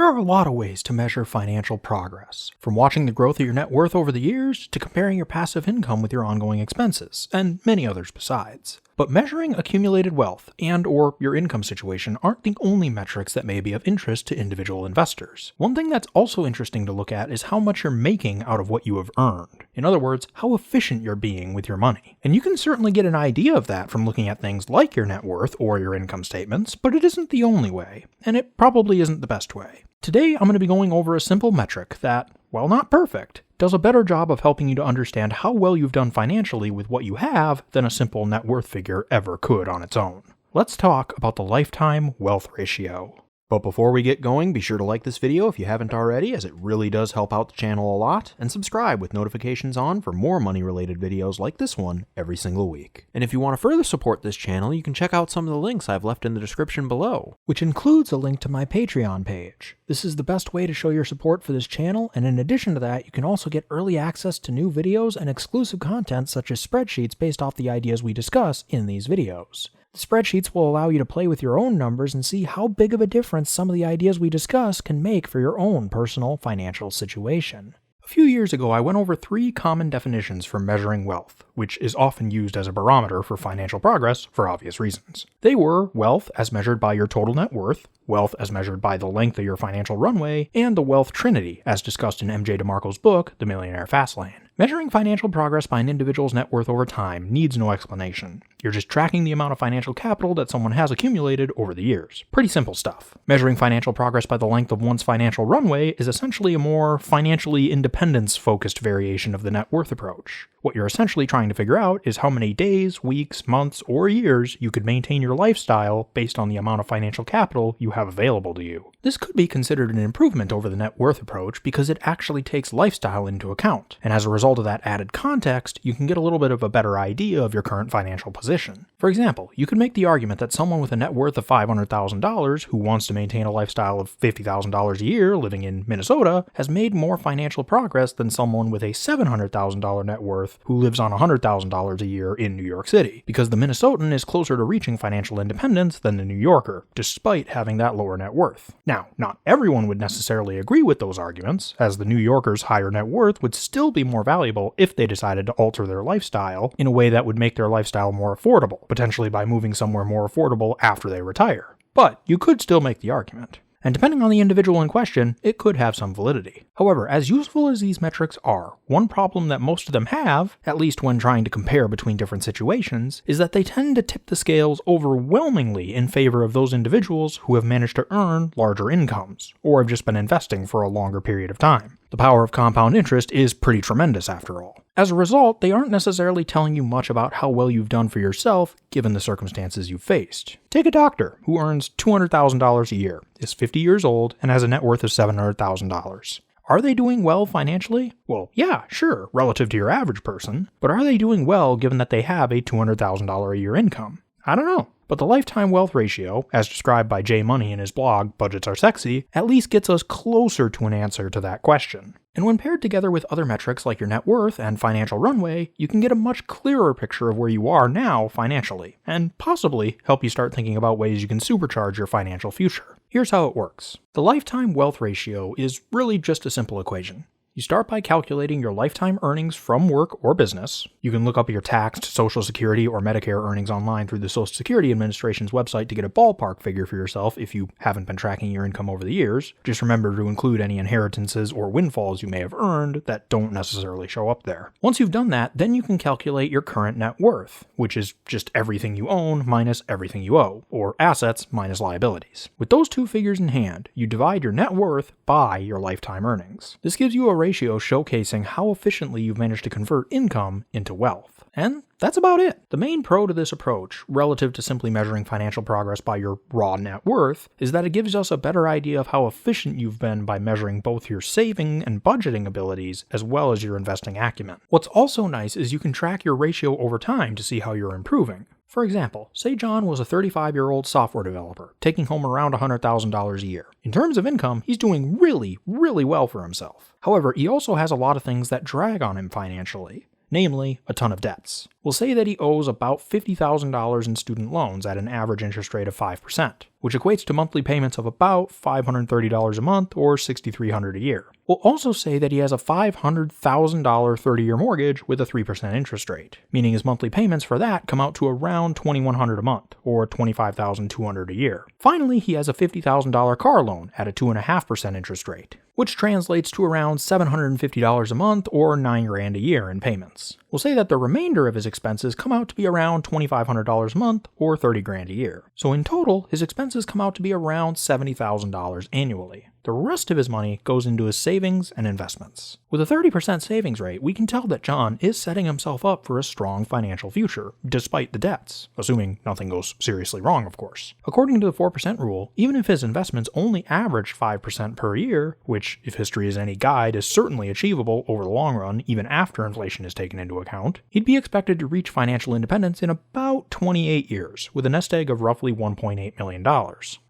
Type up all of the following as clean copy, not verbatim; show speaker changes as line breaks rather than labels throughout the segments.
There are a lot of ways to measure financial progress, from watching the growth of your net worth over the years to comparing your passive income with your ongoing expenses, and many others besides. But measuring accumulated wealth and/or your income situation aren't the only metrics that may be of interest to individual investors. One thing that's also interesting to look at is how much you're making out of what you have earned. In other words, how efficient you're being with your money. And you can certainly get an idea of that from looking at things like your net worth or your income statements, but it isn't the only way, and it probably isn't the best way. Today, I'm going to be going over a simple metric that, while not perfect, does a better job of helping you to understand how well you've done financially with what you have than a simple net worth figure ever could on its own. Let's talk about the lifetime wealth ratio. But before we get going, be sure to like this video if you haven't already, as it really does help out the channel a lot, and subscribe with notifications on for more money-related videos like this one every single week. And if you want to further support this channel, you can check out some of the links I've left in the description below, which includes a link to my Patreon page. This is the best way to show your support for this channel, and in addition to that, you can also get early access to new videos and exclusive content such as spreadsheets based off the ideas we discuss in these videos. The spreadsheets will allow you to play with your own numbers and see how big of a difference some of the ideas we discuss can make for your own personal financial situation. A few years ago, I went over 3 common definitions for measuring wealth, which is often used as a barometer for financial progress for obvious reasons. They were wealth as measured by your total net worth, wealth as measured by the length of your financial runway, and the wealth trinity as discussed in MJ DeMarco's book, The Millionaire Fastlane. Measuring financial progress by an individual's net worth over time needs no explanation. You're just tracking the amount of financial capital that someone has accumulated over the years. Pretty simple stuff. Measuring financial progress by the length of one's financial runway is essentially a more financially independence-focused variation of the net worth approach. What you're essentially trying to figure out is how many days, weeks, months, or years you could maintain your lifestyle based on the amount of financial capital you have available to you. This could be considered an improvement over the net worth approach because it actually takes lifestyle into account, and as a result of that added context, you can get a little bit of a better idea of your current financial position. For example, you could make the argument that someone with a net worth of $500,000 who wants to maintain a lifestyle of $50,000 a year living in Minnesota has made more financial progress than someone with a $700,000 net worth who lives on $100,000 a year in New York City, because the Minnesotan is closer to reaching financial independence than the New Yorker, despite having that lower net worth. Now, not everyone would necessarily agree with those arguments, as the New Yorker's higher net worth would still be more valuable if they decided to alter their lifestyle in a way that would make their lifestyle more affordable, potentially by moving somewhere more affordable after they retire. But you could still make the argument. And depending on the individual in question, it could have some validity. However, as useful as these metrics are, one problem that most of them have, at least when trying to compare between different situations, is that they tend to tip the scales overwhelmingly in favor of those individuals who have managed to earn larger incomes, or have just been investing for a longer period of time. The power of compound interest is pretty tremendous after all. As a result, they aren't necessarily telling you much about how well you've done for yourself given the circumstances you've faced. Take a doctor who earns $200,000 a year, is 50 years old, and has a net worth of $700,000. Are they doing well financially? Well, yeah, sure, relative to your average person, but are they doing well given that they have a $200,000 a year income? I don't know. But the lifetime wealth ratio, as described by Jay Money in his blog, Budgets Are Sexy, at least gets us closer to an answer to that question. And when paired together with other metrics like your net worth and financial runway, you can get a much clearer picture of where you are now financially, and possibly help you start thinking about ways you can supercharge your financial future. Here's how it works. The lifetime wealth ratio is really just a simple equation. You start by calculating your lifetime earnings from work or business. You can look up your taxed Social Security or Medicare earnings online through the Social Security Administration's website to get a ballpark figure for yourself if you haven't been tracking your income over the years. Just remember to include any inheritances or windfalls you may have earned that don't necessarily show up there. Once you've done that, then you can calculate your current net worth, which is just everything you own minus everything you owe, or assets minus liabilities. With those two figures in hand, you divide your net worth by your lifetime earnings. This gives you a ratio showcasing how efficiently you've managed to convert income into wealth. And that's about it. The main pro to this approach, relative to simply measuring financial progress by your raw net worth, is that it gives us a better idea of how efficient you've been by measuring both your saving and budgeting abilities as well as your investing acumen. What's also nice is you can track your ratio over time to see how you're improving. For example, say John was a 35-year-old software developer, taking home around $100,000 a year. In terms of income, he's doing really well for himself. However, he also has a lot of things that drag on him financially. namely a ton of debts. We'll say that he owes about $50,000 in student loans at an average interest rate of 5%. which equates to monthly payments of about $530 a month or $6,300 a year. We'll also say that he has a $500,000 30-year mortgage with a 3% interest rate, meaning his monthly payments for that come out to around $2,100 a month, or $25,200 a year. Finally, he has a $50,000 car loan at a 2.5% interest rate, which translates to around $750 a month or $9,000 a year in payments. We'll say that the remainder of his expenses come out to be around $2,500 a month or $30,000 a year. So in total, his expenses come out to be around $70,000 annually. The rest of his money goes into his savings and investments. With a 30% savings rate, we can tell that John is setting himself up for a strong financial future, despite the debts, assuming nothing goes seriously wrong, of course. According to the 4% rule, even if his investments only average 5% per year, which, if history is any guide, is certainly achievable over the long run, even after inflation is taken into account, he'd be expected to reach financial independence in about 28 years, with a nest egg of roughly $1.8 million.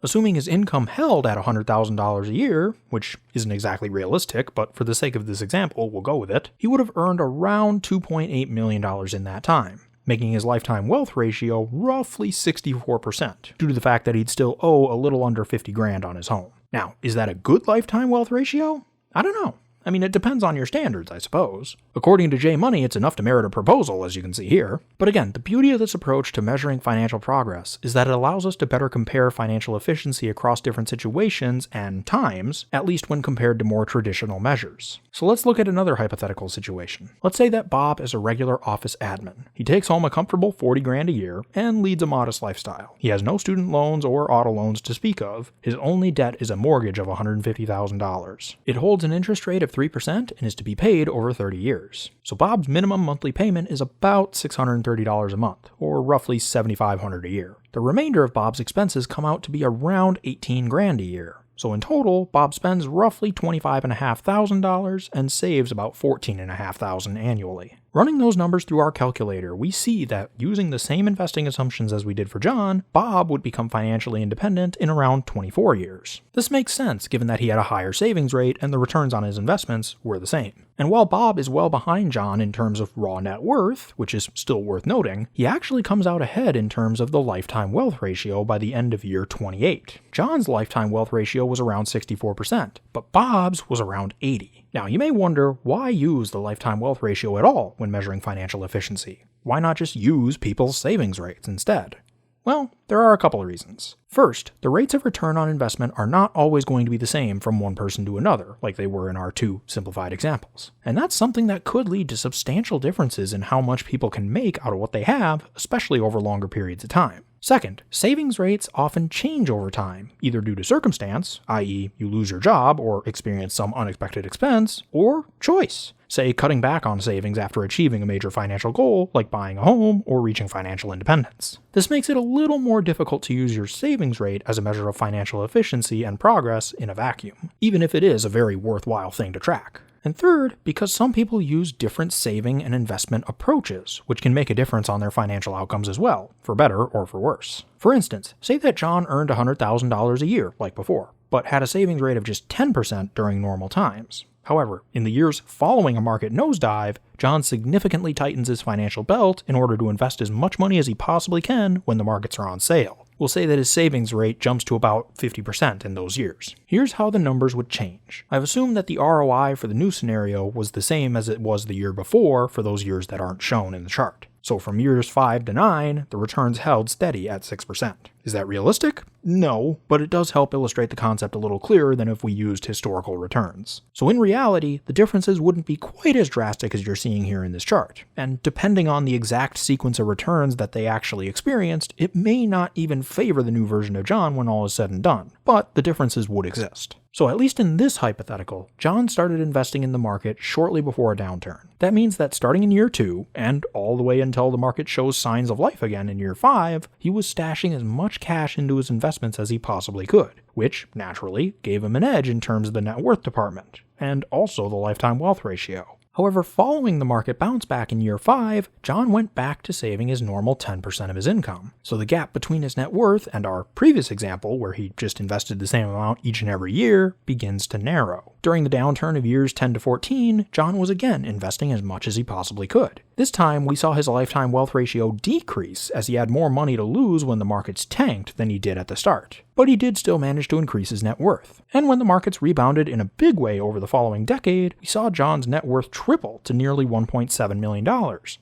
Assuming his income held at $100,000 a year, which isn't exactly realistic, but for the sake of this example, we'll go with it, he would have earned around $2.8 million in that time, making his lifetime wealth ratio roughly 64%, due to the fact that he'd still owe a little under $50,000 on his home. Now, is that a good lifetime wealth ratio? I don't know. I mean, it depends on your standards, I suppose. According to J Money, it's enough to merit a proposal, as you can see here. But again, the beauty of this approach to measuring financial progress is that it allows us to better compare financial efficiency across different situations and times, at least when compared to more traditional measures. So let's look at another hypothetical situation. Let's say that Bob is a regular office admin. He takes home a comfortable $40,000 a year and leads a modest lifestyle. He has no student loans or auto loans to speak of. His only debt is a mortgage of $150,000. It holds an interest rate of 3% and is to be paid over 30 years. So Bob's minimum monthly payment is about $630 a month, or roughly $7,500 a year. The remainder of Bob's expenses come out to be around $18,000 a year. So in total, Bob spends roughly $25,500 and saves about $14,500 annually. Running those numbers through our calculator, we see that using the same investing assumptions as we did for John, Bob would become financially independent in around 24 years. This makes sense given that he had a higher savings rate and the returns on his investments were the same. And while Bob is well behind John in terms of raw net worth, which is still worth noting, he actually comes out ahead in terms of the lifetime wealth ratio by the end of year 28. John's lifetime wealth ratio was around 64%, but Bob's was around 80%. Now, you may wonder, why use the lifetime wealth ratio at all when measuring financial efficiency? Why not just use people's savings rates instead? Well, there are a couple of reasons. First, the rates of return on investment are not always going to be the same from one person to another, like they were in our two simplified examples. And that's something that could lead to substantial differences in how much people can make out of what they have, especially over longer periods of time. Second, savings rates often change over time, either due to circumstance, i.e. you lose your job or experience some unexpected expense, or choice, say cutting back on savings after achieving a major financial goal like buying a home or reaching financial independence. This makes it a little more difficult to use your savings rate as a measure of financial efficiency and progress in a vacuum, even if it is a very worthwhile thing to track. And third, because some people use different saving and investment approaches, which can make a difference on their financial outcomes as well, for better or for worse. For instance, say that John earned $100,000 a year, like before, but had a savings rate of just 10% during normal times. However, in the years following a market nosedive, John significantly tightens his financial belt in order to invest as much money as he possibly can when the markets are on sale. We'll say that his savings rate jumps to about 50% in those years. Here's how the numbers would change. I've assumed that the ROI for the new scenario was the same as it was the year before for those years that aren't shown in the chart. So from years 5 to 9, the returns held steady at 6%. Is that realistic? No, but it does help illustrate the concept a little clearer than if we used historical returns. So in reality, the differences wouldn't be quite as drastic as you're seeing here in this chart. And depending on the exact sequence of returns that they actually experienced, it may not even favor the new version of John when all is said and done. But the differences would exist. So at least in this hypothetical, John started investing in the market shortly before a downturn. That means that starting in year 2, and all the way until the market shows signs of life again in year 5, he was stashing as much cash into his investments as he possibly could, which naturally gave him an edge in terms of the net worth department, and also the lifetime wealth ratio. However, following the market bounce back in year 5, John went back to saving his normal 10% of his income. So the gap between his net worth and our previous example, where he just invested the same amount each and every year, begins to narrow. During the downturn of years 10 to 14, John was again investing as much as he possibly could. This time, we saw his lifetime wealth ratio decrease as he had more money to lose when the markets tanked than he did at the start. But he did still manage to increase his net worth. And when the markets rebounded in a big way over the following decade, we saw John's net worth triple to nearly $1.7 million,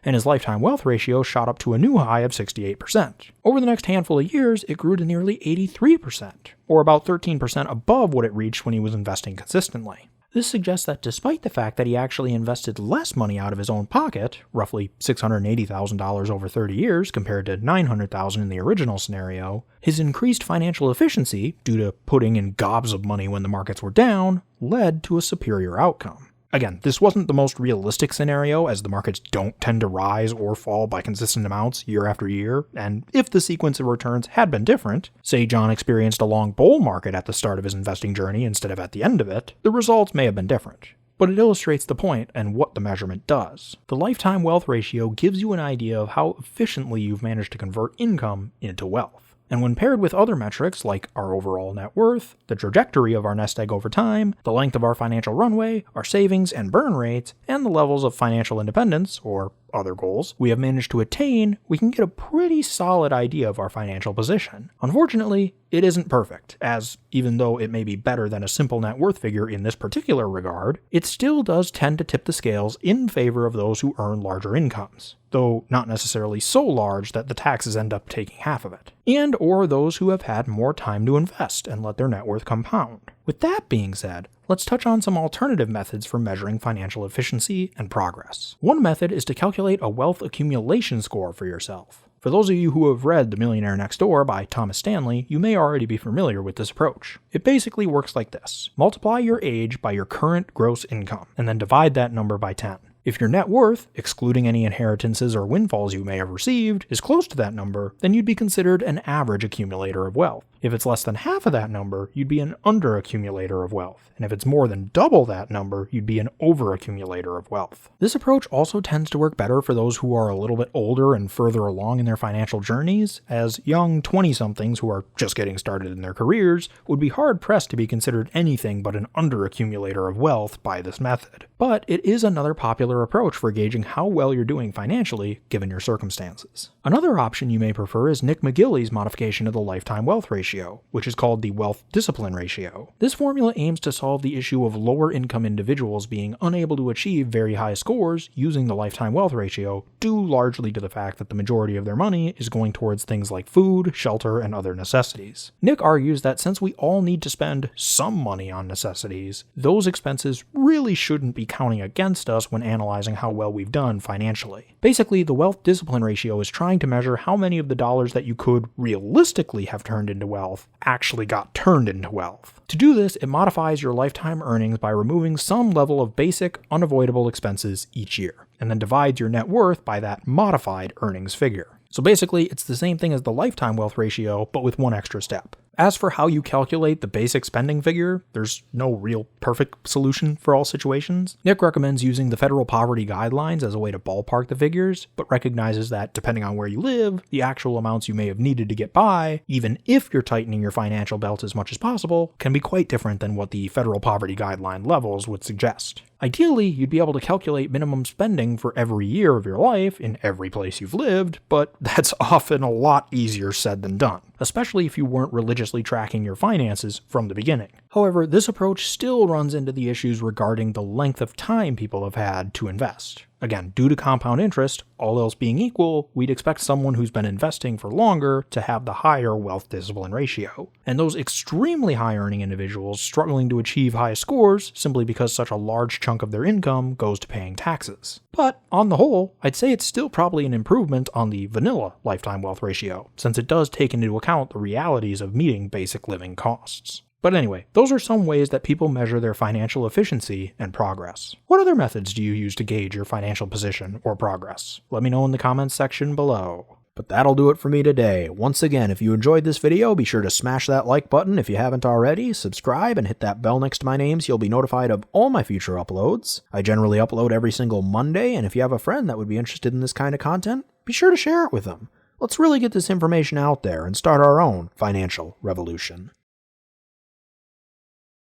and his lifetime wealth ratio shot up to a new high of 68%. Over the next handful of years, it grew to nearly 83%, or about 13% above what it reached when he was investing consistently. This suggests that despite the fact that he actually invested less money out of his own pocket, roughly $680,000 over 30 years compared to $900,000 in the original scenario, his increased financial efficiency, due to putting in gobs of money when the markets were down, led to a superior outcome. Again, this wasn't the most realistic scenario, as the markets don't tend to rise or fall by consistent amounts year after year, and if the sequence of returns had been different, say John experienced a long bull market at the start of his investing journey instead of at the end of it, the results may have been different. But it illustrates the point and what the measurement does. The lifetime wealth ratio gives you an idea of how efficiently you've managed to convert income into wealth. And when paired with other metrics like our overall net worth, the trajectory of our nest egg over time, the length of our financial runway, our savings and burn rates, and the levels of financial independence, or other goals, we have managed to attain, we can get a pretty solid idea of our financial position. Unfortunately, it isn't perfect, as even though it may be better than a simple net worth figure in this particular regard, it still does tend to tip the scales in favor of those who earn larger incomes, though not necessarily so large that the taxes end up taking half of it, and or those who have had more time to invest and let their net worth compound. With that being said, let's touch on some alternative methods for measuring financial efficiency and progress. One method is to calculate a wealth accumulation score for yourself. For those of you who have read The Millionaire Next Door by Thomas Stanley, you may already be familiar with this approach. It basically works like this. Multiply your age by your current gross income, and then divide that number by 10. If your net worth, excluding any inheritances or windfalls you may have received, is close to that number, then you'd be considered an average accumulator of wealth. If it's less than half of that number, you'd be an under-accumulator of wealth. And if it's more than double that number, you'd be an over-accumulator of wealth. This approach also tends to work better for those who are a little bit older and further along in their financial journeys, as young 20-somethings who are just getting started in their careers would be hard-pressed to be considered anything but an under-accumulator of wealth by this method. But it is another popular approach for gauging how well you're doing financially, given your circumstances. Another option you may prefer is Nick McGilly's modification of the lifetime wealth ratio, which is called the wealth discipline ratio. This formula aims to solve the issue of lower income individuals being unable to achieve very high scores using the lifetime wealth ratio, due largely to the fact that the majority of their money is going towards things like food, shelter, and other necessities. Nick argues that since we all need to spend some money on necessities, those expenses really shouldn't be counting against us when analyzing how well we've done financially. Basically, the wealth discipline ratio is trying to measure how many of the dollars that you could realistically have turned into wealth actually got turned into wealth. To do this, it modifies your lifetime earnings by removing some level of basic, unavoidable expenses each year, and then divides your net worth by that modified earnings figure. So basically, it's the same thing as the lifetime wealth ratio, but with one extra step. As for how you calculate the basic spending figure, there's no real perfect solution for all situations. Nick recommends using the federal poverty guidelines as a way to ballpark the figures, but recognizes that depending on where you live, the actual amounts you may have needed to get by, even if you're tightening your financial belt as much as possible, can be quite different than what the federal poverty guideline levels would suggest. Ideally, you'd be able to calculate minimum spending for every year of your life in every place you've lived, but that's often a lot easier said than done, especially if you weren't religiously tracking your finances from the beginning. However, this approach still runs into the issues regarding the length of time people have had to invest. Again, due to compound interest, all else being equal, we'd expect someone who's been investing for longer to have the higher wealth discipline ratio. And those extremely high earning individuals struggling to achieve high scores simply because such a large chunk of their income goes to paying taxes. But on the whole, I'd say it's still probably an improvement on the vanilla lifetime wealth ratio, since it does take into account the realities of meeting basic living costs. But anyway, those are some ways that people measure their financial efficiency and progress. What other methods do you use to gauge your financial position or progress? Let me know in the comments section below. But that'll do it for me today. Once again, if you enjoyed this video, be sure to smash that like button if you haven't already, subscribe, and hit that bell next to my name so you'll be notified of all my future uploads. I generally upload every single Monday, and if you have a friend that would be interested in this kind of content, be sure to share it with them. Let's really get this information out there and start our own financial revolution.